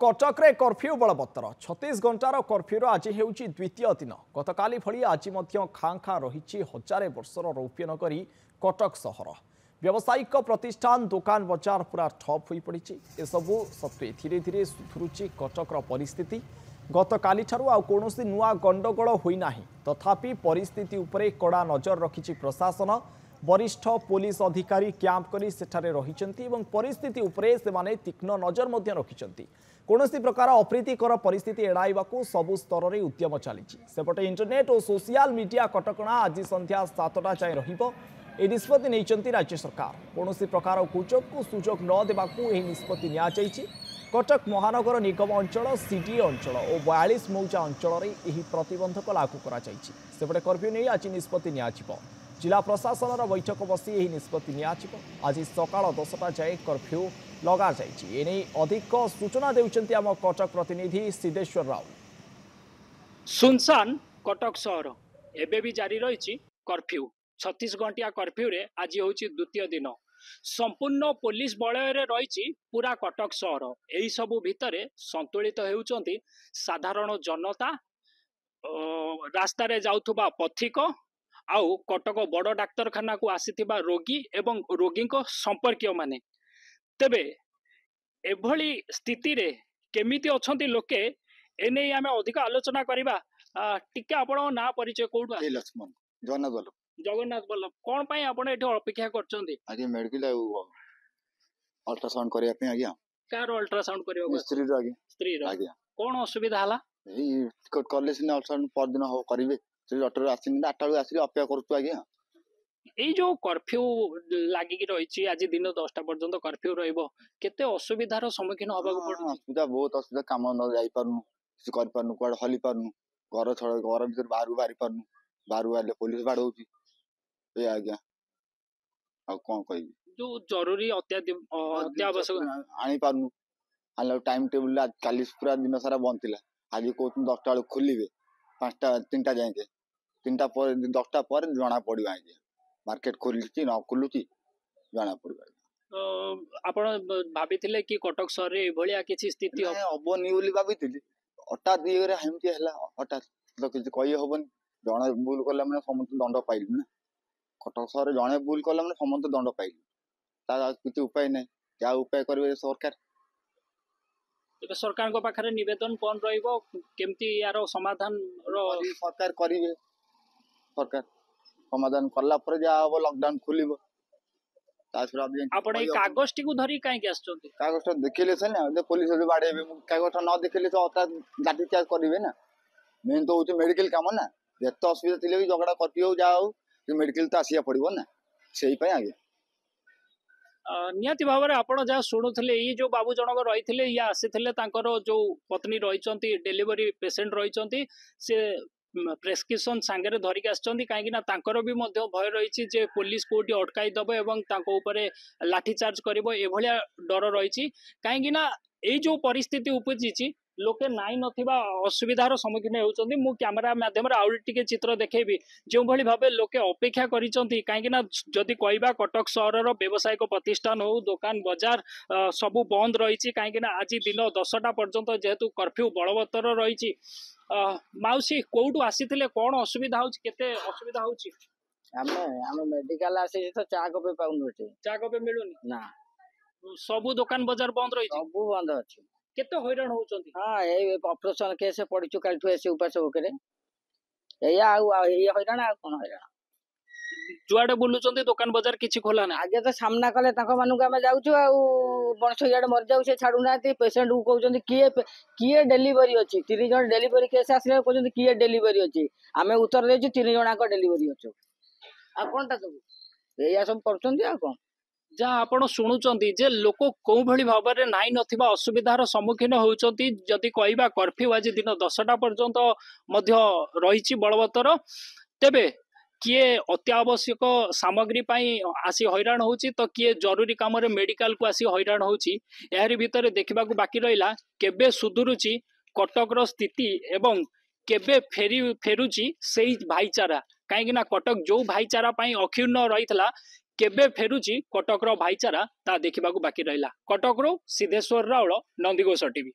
कटक रे कर्फ्यू बलवत्तर 36 घंटार कर्फ्यूर आज हेउची द्वितीय दिन गतकाली भली आज खाँ खाँ रही हजारे वर्षर रौप्य नगरी कटक सहर व्यावसायिक प्रतिष्ठान दुकान बजार पूरा ठप हो पड़ी एसबू सत्वे धीरे धीरे सुधुरुची कटकर परिस्थिति गतकाली आउ कौनसी नुआ गंडगोल होना तथापि परिस्थिति उपरे कड़ा नजर रखिछि प्रशासन वरिष्ठ पुलिस अधिकारी कैंप करी सेठारे रहिचंती एवं परिस्थिति उपरे से माने तीक्ष्ण नजर मध्य रखिचंती कौनसी प्रकार अप्रीतिकर परिस्थिति एड़ाइबाकू सबु स्तर में उद्यम चली सेपटे इंटरनेट और सोशल मीडिया कटकणा आज संध्या 7टा जाए रहिबो ए निष्पत्ति नैचंती राज्य सरकार कौनसी प्रकार गुजब को सुजोग न देबाकू एही निष्पत्ति निया जायछि कटक महानगर निगम अंचल सीडीए अंचल और 42 मौजा अंचल में यह प्रतिबंधक लागू करा जायछि सेपटे कर्फ्यू नहीं आज निष्पत्ति निया जिला प्रशासन बैठक बसी यह निष्पत्ति निया आज सकाळ 10टा जाए कर्फ्यू लगा जायछि एने अधिक सूचना देउछंती आम कटक प्रतिनिधि सिद्धेश्वर राव। सुनसान कटक सहर एबे भी जारी रही कर्फ्यू 36 घंटिया कर्फ्यू रे आज होची द्वितीय दिन संपूर्ण पुलिस बलय रे रही पूरा कटक सहर एही सबु भितरे संतुलित हेउचंती साधारण जनता रास्ता रे जाउथुबा पथिक आउ कटक बड़ डाक्तरखाना को आसीथिबा रोगी एवं रोगी को संपर्कीय माने तेबे एभली स्थिति रे केमिति अछंती लोके एने आमे अधिक आलोचना करिबा टिके आपण ना परिचय कोड लक्ष्मण जगन्नाथ बल्लभ कोन पई आपण एठी अपेक्षा करचंती आगे मेडिकल अल्ट्रासाउंड करिया पे आज्ञा कार अल्ट्रासाउंड करियो स्त्री रो आज्ञा कोन असुविधा हला एही टिकट कॉलेज ने अल्ट्रासाउंड पर दिन हो करिवे से डॉक्टर आसिन 8टा बजे आसी अपेक्षा करतु आज्ञा एई जो कर्फ्यू लागि की रहिछि आज दिन 10टा पर्यंत कर्फ्यू रहइबो केते असुविधार सम्मुखीन होबा को पड़ो असुविधा बहुत असुविधा काम न जाई पारनु से कर पारनु कोड हली पारनु घर छड़ घर भीतर बाहर पारनु बाहर वाले पुलिस बाड़ौची ए आज्ञा आ कोन कहि जो जरूरी अत्यावश्यक आनी पारनु आलो टाइम टेबल काली पूरा दिन सारा बंद थिला आज को 10टा वाले खोलिबे 5टा 3टा जाके 3टा पर 10टा पर जाना पड़िबा आज्ञा मार्केट खोलुची न खोलुची जाना पड़िबा आपण भाबिथिले कि कटक शहर रे भलिया किछि स्थिति हबनी बोली भाबिथिले हठात दिगरे हेमती हला हठात तो किछि कहि हबनी जणे भूल करला माने समस्त दंड पाइलु ना कटक शहर जणे भूल करला माने समस्त दंड पाइलु ता किछि उपाय नै क्या उपाय करबे सरकार एबे सरकार को पाखरे निवेदन कोन रहइबो केमती यारो समाधान रो सरकार करिवे सरकार समाधान करला पर जा हो लॉकडाउन खुलिबो तासरा आपण ए कागजटी को धरी काई के आछचोंती कागज देखिले से ना जे पुलिस जो बाडेबे कागज न देखिले तो अता लाठी चार्ज करिवे ना मेन तो होचे मेडिकल काम ना जेत असुविधा थिले भी झगड़ा करती हो जाओ कि मेडिकल तो आसिया पड़िबो ना सेही पय आगे नियति भाव आपण जहाँ शुणुले ये जो बाबू जनक रही या आसी जो पत्नी रही डेलीवरी पेसेंट रही से प्रेस्क्रिप्शन सांगे धरिक आसछंती काहेकि ना तांकर भी मध्य भय रही जे पुलिस कोठी अटकाई दबो एवं तांको ऊपर लाठी चार्ज करिवो एभलिया डर रही काहेकि ना ए जो परिस्थिति उपजिछि लोके नाई नथिबा असुविधार सम्मुखीन होउचंती मु कैमरा माध्यम रे आउट टिके चित्र देखेबी जो भली भाबे लोके अपेक्षा करिसंती काहेकि ना जदि कहबा कटक शहर रो व्यावसायिक प्रतिष्ठान हो दुकान बाजार सबु बंद रहिछि काहेकि ना आज दिन 10टा पर्यंत जेहेतु कर्फ्यू बलवत्तर रहिछि माउसी कोउटु आसीथिले कोन असुविधा होछि केते असुविधा होछि आमे मेडिकल आसी तो चा कपे पाउनु चा कपे मिलुनी ना सबु दुकान बाजार बंद रहिछि सबु बंद अछि केते हैरान होउचंती हां ए ऑपरेशन केस पडिचु कालठु एसे उपास होकरे एया आ ए हैरान आ कोन हैरान जुआडे बुलुचंती दुकान बाजार किछि खोला ना आगे तो सामना कले ताको मानु आमे जाउछु आ बणस याडे मर जाउ से छाडू नाती पेशेंट को कहउचंती किए डेलीवरी अछि 3 जण डेलीवरी केस आसले कहउचंती किए डेलीवरी अछि आमे उत्तर देछु 3 जणा को डेलीवरी अछि आ कोनटा सब एया सब करचंती आ कोन जहाँ आपण शुणुचंती जे लोक कोउ भली भाबरे नाई नथिबा असुविधार सम्मुखीन होउचंती जदि कहबा कर्फ्यू आज दिन 10टा पर्यंत मध्य रहिछि बलवत्तर तेबे किए अत्यावश्यक सामग्री पाई आसी हैरान होउछि तो किए जरूरी काम रे मेडिकल को आसी हैरान होउछि एहरी भितरे देखिबा को बाकी रहिला केबे सुधुरुछि कटक रो स्थिति एवं केबे फेरुछि सेही भाईचारा काहेकि ना कटक जो भाईचारा पाई अक्षुण्ण रहितला केबे फेरुची कटक भाईचारा ता देखा बाकी रहा कटक सिद्धेश्वर राउल नंदीघोष टीवी।